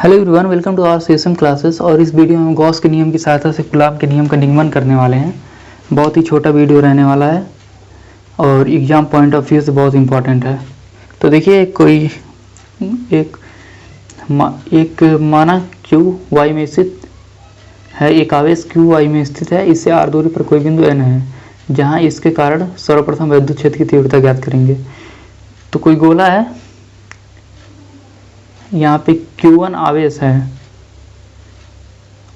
Hello everyone, welcome to our session classes. और इस video में गॉस के नियम की सहायता से कूलॉम के नियम का निगमन करने वाले हैं। बहुत ही छोटा वीडियो रहने वाला है और एग्जाम पॉइंट ऑफ व्यू से बहुत इंपॉर्टेंट है। तो देखिए, कोई एक माना क्यू वाई में स्थित है, एक आवेश क्यू वाई में स्थित है। इससे आर दूरी पर कोई बिंदु एन है जहां इसके कारण सर्वप्रथम विद्युत क्षेत्र की तीव्रता ज्ञात करेंगे। तो कोई गोला है, यहाँ पे Q1 आवेश है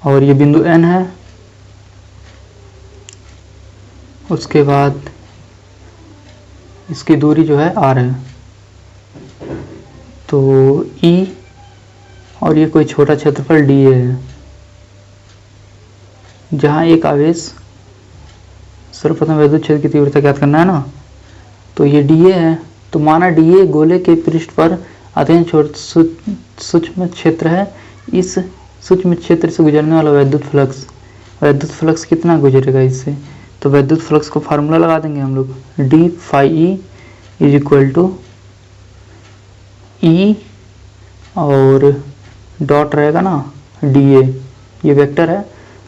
और ये बिंदु N है। उसके बाद इसकी दूरी जो है R है। तो E और ये कोई छोटा क्षेत्रफल dA है जहाँ एक आवेश सर्वप्रथम विद्युत क्षेत्र की तीव्रता ज्ञात करना है ना। तो ये dA है। तो माना dA गोले के पृष्ठ पर अत्यंत सूक्ष्म क्षेत्र है। इस सूक्ष्म क्षेत्र से गुजरने वाला विद्युत फ्लक्स कितना गुजरेगा इससे। तो विद्युत फ्लक्स को फार्मूला लगा देंगे हम लोग, D phi E is equal to E और डॉट रहेगा ना डी ए, ये वेक्टर है।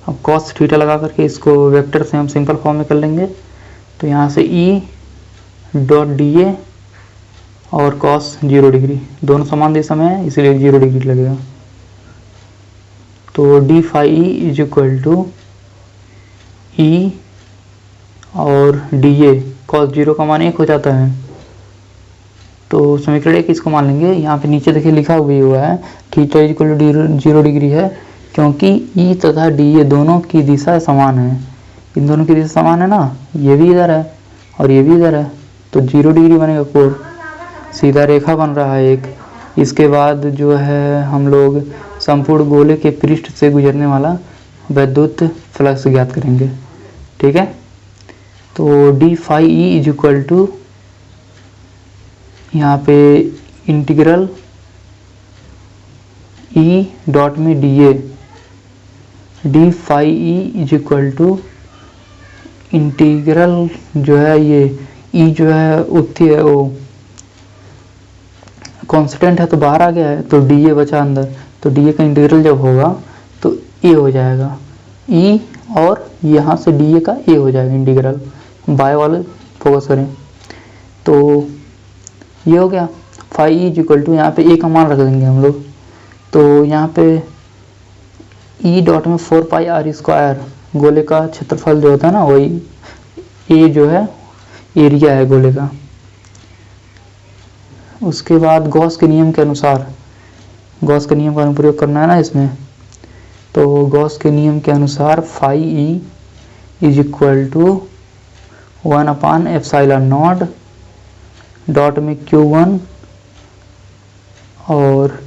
अब कॉस थीटा लगा करके इसको वेक्टर से हम सिंपल फॉर्म में कर लेंगे। तो यहाँ से ई डॉट डी ए और कॉस 0 डिग्री, दोनों समान दिशा में है इसलिए 0 डिग्री लगेगा। तो D phi E is equal to E और डी ए, कॉस 0 का मान 1 हो जाता है। तो समीकरण 1 इसको मान लेंगे। यहाँ पे नीचे देखिए लिखा हुआ है theta is equal to 0 degree है, क्योंकि ई तथा डी ए दोनों की दिशा समान है। इन दोनों की दिशा समान है ना, ये भी इधर है और ये भी इधर है। तो 0 डिग्री बनेगा कोण, सीधा रेखा बन रहा है एक। इसके बाद जो है हम लोग संपूर्ण गोले के पृष्ठ से गुजरने वाला विद्युत फ्लक्स ज्ञात करेंगे। ठीक है, तो D phi E is equal to यहाँ पे इंटीग्रल ई डॉट में d A, d phi E is equal to integral जो है ये ई जो है उत्ती है वो कांस्टेंट है तो बाहर आ गया है, तो डी ए बचा अंदर। तो डी ए का इंटीग्रल जब होगा तो ए हो जाएगा ई, और यहाँ से डी ए का ए हो जाएगा इंटीग्रल। बाय वाले फोकस करें तो ये हो गया। Phi E is equal to यहाँ पे ए का मान रख देंगे हम लोग। तो यहाँ पे ई डॉट में 4 पाई आर स्क्वायर, गोले का क्षेत्रफल जो होता है ना वही ए जो है एरिया है गोले का। उसके बाद गॉस के नियम के अनुसार, गॉस के नियम का अनुप्रयोग करना है ना इसमें। तो गॉस के नियम के अनुसार phi E is equal to 1/ε0 dot में Q1, और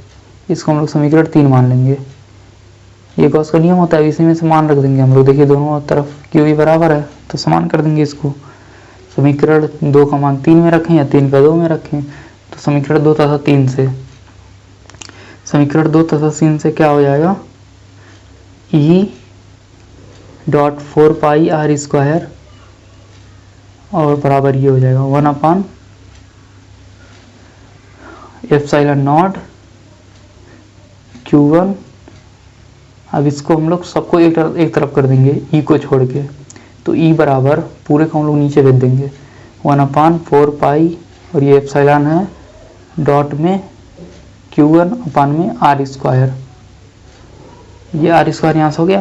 इसको हम लोग समीकरण 3 मान लेंगे। ये गॉस का नियम होता है, इसी में से मान रख देंगे हम लोग। देखिए दोनों तरफ Q ही बराबर है तो समान कर देंगे इसको। समीकरण 2 का मान 3 में रखें या 3 का 2 में रखें। तो समीकरण 2 तथा 3 से, समीकरण 2 तथा 3 से क्या हो जाएगा, E dot 4 pi r square और बराबर ये हो जाएगा 1/ε0 Q1। अब इसको हम लोग सबको एक तरफ कर देंगे ई को छोड़ के। तो ई बराबर पूरे को हम लोग नीचे भेज देंगे 1/4 पाई, और ये एप्सिलॉन है डॉट में Q1 अपान में आर स्क्वायर। ये आर स्क्वायर यहाँ से हो गया।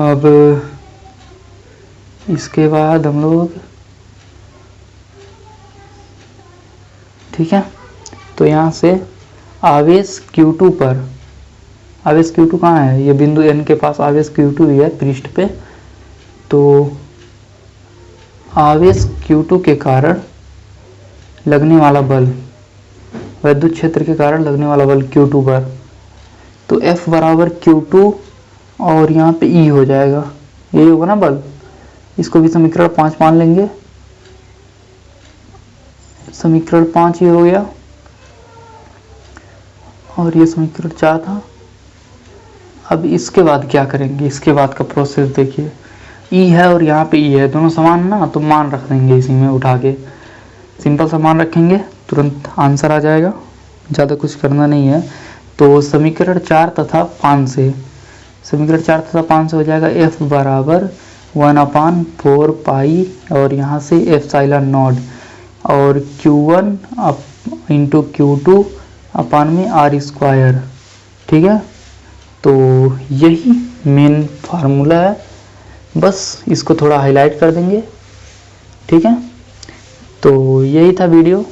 अब इसके बाद हम लोग, ठीक है, तो यहाँ से आवेश Q2 पर, आवेश Q2 कहाँ है, ये बिंदु N के पास आवेश Q2 ही है पृष्ठ पे। तो आवेश Q2 के कारण लगने वाला बल, विद्युत क्षेत्र के कारण लगने वाला बल Q2 पर, तो F बराबर Q2 और यहाँ पे E हो जाएगा, यही होगा ना बल। इसको भी समीकरण 5 मान लेंगे। समीकरण 5 ये हो गया और ये समीकरण 4 था। अब इसके बाद क्या करेंगे, इसके बाद का प्रोसेस देखिए। E है और यहाँ पे E है, दोनों समान ना, तो मान रख देंगे इसी में उठा के। सिंपल सा मान रखेंगे, तुरंत आंसर आ जाएगा। ज़्यादा कुछ करना नहीं है। तो समीकरण 4 तथा 5 से, समीकरण 4 तथा 5 से हो जाएगा F बराबर 1/4 पाई और यहाँ से एप्सिलॉन नॉट और Q1 इंटू Q2 अपान में R स्क्वायर। ठीक है, तो यही मेन फार्मूला है, बस इसको थोड़ा हाईलाइट कर देंगे। ठीक है, तो यही था वीडियो।